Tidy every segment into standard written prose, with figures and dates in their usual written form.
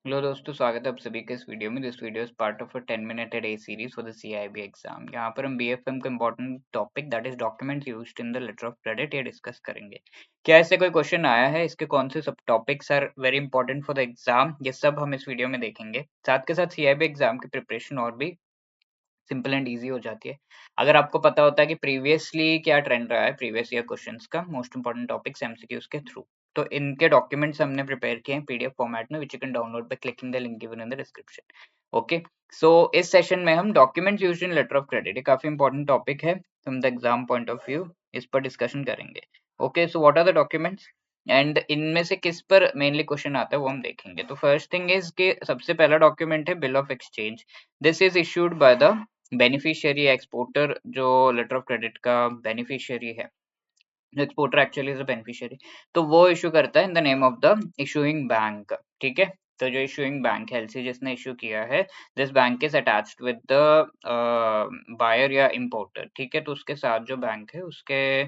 Hello दोस्तों, स्वागत है आप सभी के इस वीडियो में। This video is part of a 10 minute day series for the CIB exam. यहाँ पर हम बीएफएम का important topic that is document used in the letter of credit ये डिस्कस करेंगे। क्या इससे कोई क्वेश्चन आया है, इसके कौन से सब topics are very important for the exam, ये सब हम इस वीडियो में देखेंगे। साथ के साथ सीआईबी एग्जाम की प्रिपरेशन और भी सिंपल एंड ईजी हो जाती है अगर आपको पता होता है कि प्रीवियसली क्या ट्रेंड रहा है प्रीवियस ईयर क्वेश्चंस का, मोस्ट इंपॉर्टेंट टॉपिक्स एमसीक्यूज के थ्रू। तो इनके डॉक्यूमेंट्स हमने प्रिपेयर किए हैं पीडीएफ फॉर्मेट में, which you can download by clicking the link given in the description. Okay, so इस सेशन में हम documents used in letter of credit, ये काफी इंपॉर्टेंट टॉपिक है from the exam point of view, इस पर discussion करेंगे। Okay, so what are the documents and इनमें से किस पर मेनली क्वेश्चन आता है वो हम देखेंगे। तो फर्स्ट थिंग इज कि सबसे पहला डॉक्यूमेंट है bill of exchange. This is issued by the beneficiary exporter, जो लेटर ऑफ क्रेडिट का बेनिफिशियरी है, exporter actually is a beneficiary, तो वो इशू करता है in the name of the issuing bank. ठीक है, तो जो इशूइंग बैंक है एलसी जिसने इशू किया है, this bank is attached with the buyer या इंपोर्टर। ठीक है, तो उसके साथ जो बैंक है उसके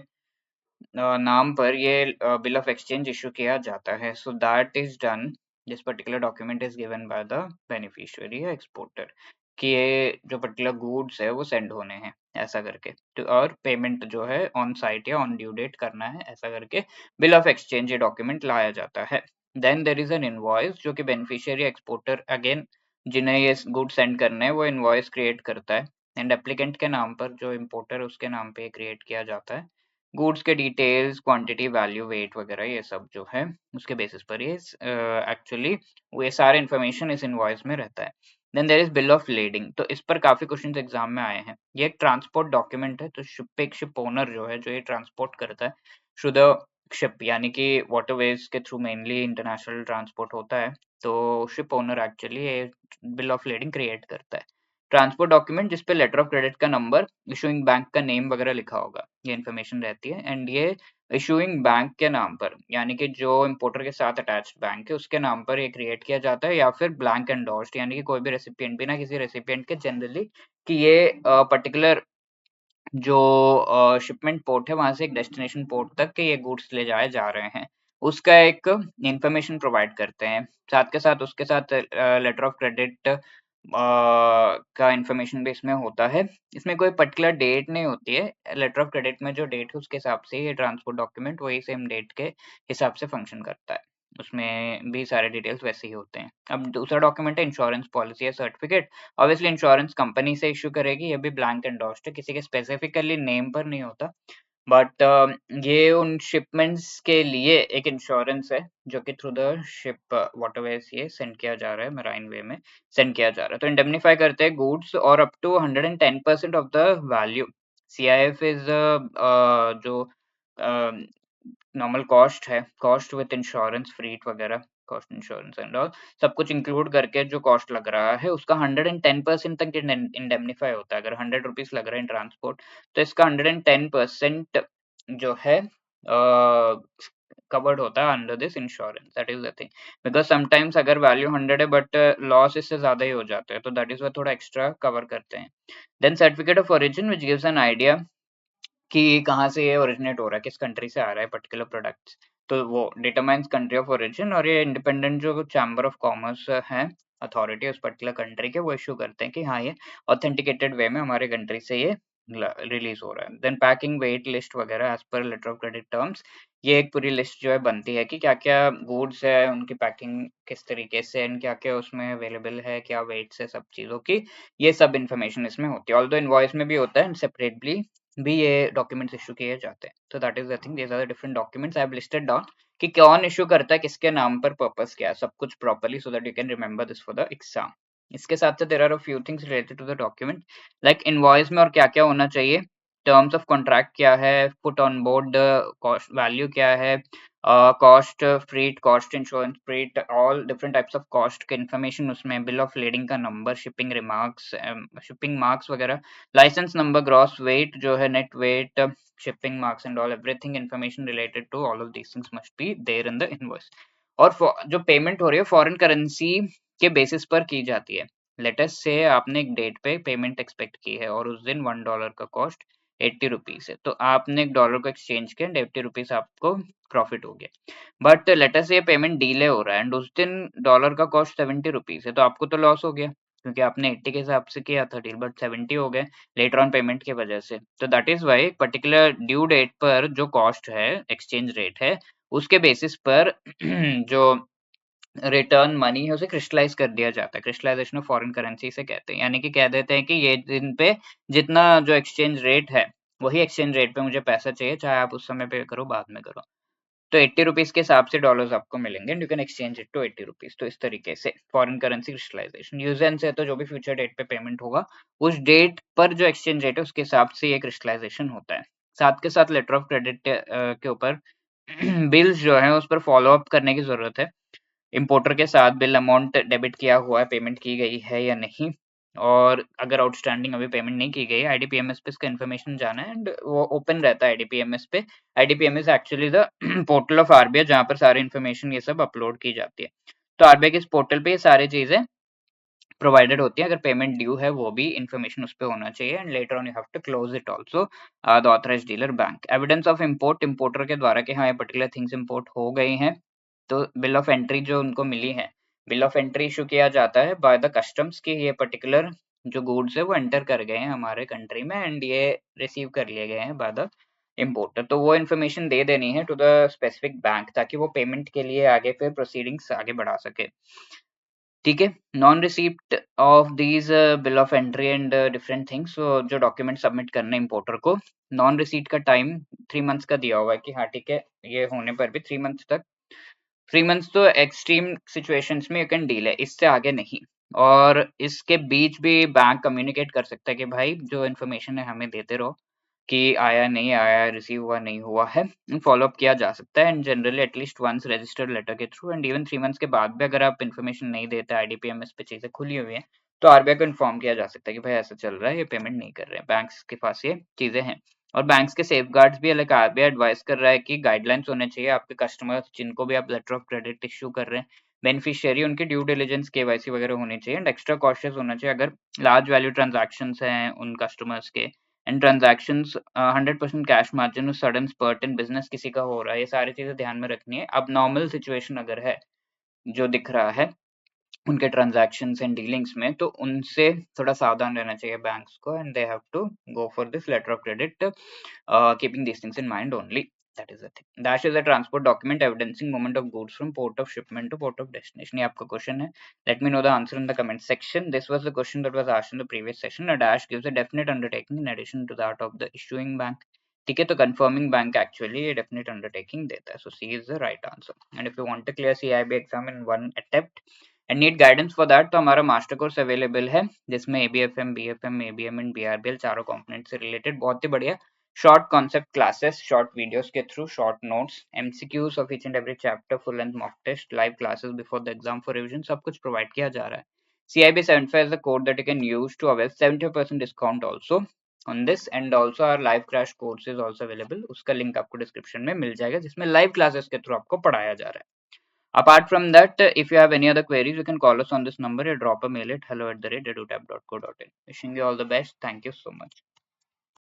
नाम पर ये बिल ऑफ एक्सचेंज इशू किया जाता है। So that is done, this particular document is given by the beneficiary या एक्सपोर्टर कि ये जो पर्टिकुलर गुड्स है वो सेंड होने हैं ऐसा करके, तो और पेमेंट जो है ऑन साइट या ऑन ड्यू डेट करना है ऐसा करके बिल ऑफ एक्सचेंज ये डॉक्यूमेंट लाया जाता है। Then there is an invoice जो कि बेनिफिशियरी एक्सपोर्टर अगेन जिन्हें ये गुड सेंड करने हैं वो इनवॉइस क्रिएट करता है एंड एप्लीकेंट के नाम पर, जो इम्पोर्टर है उसके नाम पे क्रिएट किया जाता है। गुड्स के डिटेल्स, क्वांटिटी, वैल्यू, वेट वगैरह ये सब जो है उसके बेसिस पर ये एक्चुअली वो ये सारे इन्फॉर्मेशन इस इनवॉइस में रहता है। Then there is bill of lading, तो इस पर काफी क्वेश्चंस एग्जाम में आए हैं। ये एक ट्रांसपोर्ट डॉक्यूमेंट है, तो शिप पे एक शिप ओनर जो है जो ये ट्रांसपोर्ट करता है थ्रू द शिप, यानी कि वाटरवेज के थ्रू मेनली इंटरनेशनल ट्रांसपोर्ट होता है, तो शिप ओनर एक्चुअली ये बिल ऑफ लेडिंग क्रिएट करता है। ट्रांसपोर्ट डॉक्यूमेंट जिसपे लेटर ऑफ क्रेडिट का नंबर, इशूइंग बैंक का नेम वगैरह लिखा होगा, ये इन्फॉर्मेशन रहती है। एंड ये इशूइंग बैंक के नाम पर, यानी कि जो इंपोर्टर के साथ अटैच्ड बैंक है उसके नाम पर ये क्रिएट किया जाता है, या फिर ब्लैंक एंडोर्स्ड, यानी कि कोई भी रेसिपिएंट, बिना किसी रेसिपिएंट के जनरली कि ये पर्टिकुलर जो शिपमेंट पोर्ट है वहां से एक डेस्टिनेशन पोर्ट तक के ये गुड्स ले जाए जा रहे हैं, उसका एक इन्फॉर्मेशन प्रोवाइड करते हैं। साथ के साथ उसके साथ लेटर ऑफ क्रेडिट का इन्फॉर्मेशन भी इसमें होता है। इसमें कोई पर्टिकुलर डेट नहीं होती है, लेटर ऑफ क्रेडिट में जो डेट है उसके हिसाब से ये ट्रांसपोर्ट डॉक्यूमेंट वही सेम डेट के हिसाब से फंक्शन करता है, उसमें भी सारे डिटेल्स वैसे ही होते हैं। अब दूसरा डॉक्यूमेंट है इंश्योरेंस पॉलिसी या सर्टिफिकेट। ऑब्वियसली इंश्योरेंस कंपनी से इश्यू करेगी, ये भी ब्लैंक एंडोर्स्ड है, किसी के स्पेसिफिकली नेम पर नहीं होता, बट ये उन शिपमेंट्स के लिए एक इंश्योरेंस है जो कि थ्रू द शिप वाटरवेज ये सेंड किया जा रहा है, मैराइन वे में सेंड किया जा रहा है, तो इंडेमनीफाई करते हैं गुड्स और up to 110% of the value. CIF is जो नॉर्मल कॉस्ट है, कॉस्ट विद इंश्योरेंस, फ्रीट वगैरह, कॉस्ट इंश्योरेंस एंड ऑल सब कुछ इंक्लूड करके जो कॉस्ट लग रहा है उसका 110% तक इंडेमनीफाई होता है। अगर 100 रुपीज लग रहा है इन ट्रांसपोर्ट, तो इसका 110% जो है कवर्ड होता है under this insurance. That is the thing, because sometimes अगर वैल्यू 100 है बट लॉस इससे ज्यादा ही हो जाता है, तो दैट इज थोड़ा एक्स्ट्रा कवर करते हैं। Then certificate of origin which gives an idea कि कहाँ से ये ओरिजिनेट हो रहा है, किस कंट्री से आ रहा है पर्टिकुलर प्रोडक्ट्स, तो वो डिटरमाइंस कंट्री ऑफ ओरिजिन, और ये इंडिपेंडेंट जो चैम्बर ऑफ कॉमर्स है, अथॉरिटी उस पर्टिकुलर कंट्री के, वो इशू करते हैं कि हाँ ये ऑथेंटिकेटेड वे में हमारे कंट्री से ये रिलीज हो रहा है। देन पैकिंग, वेट लिस्ट वगैरह as per letter of credit terms, ये एक पूरी लिस्ट जो है बनती है कि क्या क्या गुड्स है, उनकी पैकिंग किस तरीके से एंड क्या क्या उसमें अवेलेबल है, क्या वेट्स है, सब चीज़ों की ये सब इन्फॉर्मेशन इसमें होती है। ऑल्दो इनवॉइस में भी होता है, सेपरेटली भी ये डॉक्यूमेंट्स इशू किए जाते हैं। तो that is the thing, these are the different documents I have listed down कि कौन इशू करता है, किसके नाम पर, पर्पस क्या है, सब कुछ properly, so that you can remember this for the exam. इसके साथ साथ there are a few things related to the document, like invoice में और क्या क्या होना चाहिए, टर्म्स ऑफ कॉन्ट्रैक्ट क्या है, put on board cost value क्या है, cost freight, cost insurance freight, all different types of cost के इन्फॉर्मेशन उसमें, बिल ऑफ लेडिंग का number, shipping remarks, shipping marks वगैरह, लाइसेंस नंबर, ग्रॉस वेट जो है, net weight, shipping marks and all, everything information related to all of these things must be there in the invoice। और जो payment हो रही है foreign currency के basis पर की जाती है। लेटेस्ट से आपने एक डेट पे पेमेंट एक्सपेक्ट की है और उस दिन $1 का कॉस्ट ₹80 है, तो आपने $1 को एक्सचेंज किया एंड ₹80 आपको प्रॉफिट हो गया। बट लेट अस से पेमेंट डिले हो रहा है एंड उस दिन डॉलर का कॉस्ट ₹70 है, तो आपको तो लॉस हो गया क्योंकि आपने 80 के हिसाब से किया था डील, बट 70 हो गए लेटर ऑन पेमेंट की वजह से। तो that is why particular due date पर जो कॉस्ट है, एक्सचेंज रेट है, उसके बेसिस पर जो रिटर्न मनी है उसे क्रिस्टलाइज कर दिया जाता है। क्रिस्टलाइजेशन ऑफ फॉरेन करेंसी से कहते हैं, यानी कि कह देते हैं कि ये दिन पे जितना जो एक्सचेंज रेट है वही एक्सचेंज रेट पे मुझे पैसा चाहिए, चाहे आप उस समय पे करो बाद में करो। तो ₹80 के हिसाब से डॉलर्स आपको मिलेंगे and you can exchange it to ₹80। तो इस तरीके से foreign currency crystallization use and से, तो जो भी फ्यूचर डेट पे पेमेंट होगा उस डेट पर जो एक्सचेंज रेट है उसके हिसाब से ये क्रिस्टलाइजेशन होता है। साथ के साथ लेटर ऑफ क्रेडिट के ऊपर बिल्स जो है उस पर फॉलो अप करने की जरूरत है। इंपोर्टर के साथ बिल अमाउंट डेबिट किया हुआ है, पेमेंट की गई है या नहीं, और अगर आउटस्टैंडिंग अभी पेमेंट नहीं की गई है, आईडीपीएमएस पे इसका इन्फॉर्मेशन जाना है एंड वो ओपन रहता है आईडीपीएमएस पे। IDPMS actually the portal of RBI जहाँ पर सारी इन्फॉर्मेशन ये सब अपलोड की जाती है। तो आरबीआई के इस पोर्टल पे ये सारी चीजें प्रोवाइडेड होती है। अगर पेमेंट ड्यू है वो भी इन्फॉर्मेशन उस पे होना चाहिए and letter on you have to close it also the authorised dealer bank. Evidence of import, importer के द्वारा कि हाँ ये पर्टिकुलर थिंग्स इंपोर्ट हो गई हैं, तो बिल ऑफ एंट्री जो उनको मिली है, बिल ऑफ एंट्री इशू किया जाता है बाय द कस्टम्स की ये पर्टिकुलर जो गुड्स है वो एंटर कर गए हैं हमारे कंट्री में एंड ये रिसीव कर लिए गए हैं बाय द इम्पोर्टर। तो वो इन्फॉर्मेशन दे देनी है टू द स्पेसिफिक बैंक ताकि वो पेमेंट के लिए आगे फिर प्रोसीडिंग्स आगे बढ़ा सके। ठीक है, non receipt of these bill of entry and different things, जो डॉक्यूमेंट सबमिट करने इंपोर्टर को, नॉन रिसीट का टाइम 3 मंथ्स का दिया हुआ है कि हाँ ठीक है, ये होने पर भी 3 मंथ्स तक, 3 मंथ्स तो एक्सट्रीम सिचुएशंस में यू कैन डील है, इससे आगे नहीं। और इसके बीच भी बैंक कम्युनिकेट कर सकता है कि भाई जो इन्फॉर्मेशन है हमें देते रहो कि आया नहीं आया, रिसीव हुआ नहीं हुआ है, फॉलो अप किया जा सकता है and generally at least once registered letter के थ्रू एंड इवन 3 मंथ्स के बाद भी अगर आप इन्फॉर्मेशन नहीं देते, आईडीपीएमएस पे चीजें खुली हुई हैं, तो आरबीआई को इन्फॉर्म किया जा सकता है कि भाई ऐसा चल रहा है, ये पेमेंट नहीं कर रहे हैं, बैंक्स के पास ये चीजें हैं। और बैंक्स के सेफगार्ड्स भी अलग, आरबीआई एडवाइस कर रहा है कि गाइडलाइंस होने चाहिए आपके कस्टमर्स जिनको भी आप लेटर ऑफ क्रेडिट इश्यू कर रहे हैं, बेनिफिशियरी उनकी ड्यू डिलिजेंस केवाईसी वगैरह होनी चाहिए एंड एक्स्ट्रा कॉशियस होना चाहिए अगर लार्ज वैल्यू ट्रांजैक्शंस हैं उन कस्टमर्स के and transactions 100% cash margin, sudden spurt in business किसी का हो रहा है, ये सारी चीजें ध्यान में रखनी है। अब नॉर्मल सिचुएशन अगर है जो दिख रहा है उनके ट्रांजैक्शंस एंड डीलिंग्स में, तो उनसे थोड़ा सावधान रहना चाहिए बैंक्स को and they have to go for this letter of credit keeping these things in mind only. That is the thing. Dash is a transport document evidencing movement of goods from port of shipment to port of destination. ये आपका question है, let me know the answer in the comment section. This was the question that was asked in the previous session. A dash gives a definite undertaking in addition to that of the issuing bank. ठीक है, तो confirming bank actually a definite undertaking देता है, so C is the right answer. And if you want to clear CIB exam in one attempt and need guidance for that, तो हमारा master course available है जिसमें ABFM, BFM, ABM एंड BRBL चारों component से related बहुत ही बढ़िया short concept classes, short videos के through, short notes, MCQs of each and every chapter, full length mock test, live classes before the exam for revision, सब कुछ provide किया जा रहा है। CIB75 is the code that you can use to avail 70% discount also on this and also our live crash course is also available. उसका link आपको description में मिल जाएगा जिसमें लाइव क्लासेस के थ्रू आपको पढ़ाया जा रहा है। Apart from that, if you have any other queries, you can call us on this number or drop a mail at hello@edutap.co.in. Wishing you all the best. Thank you so much.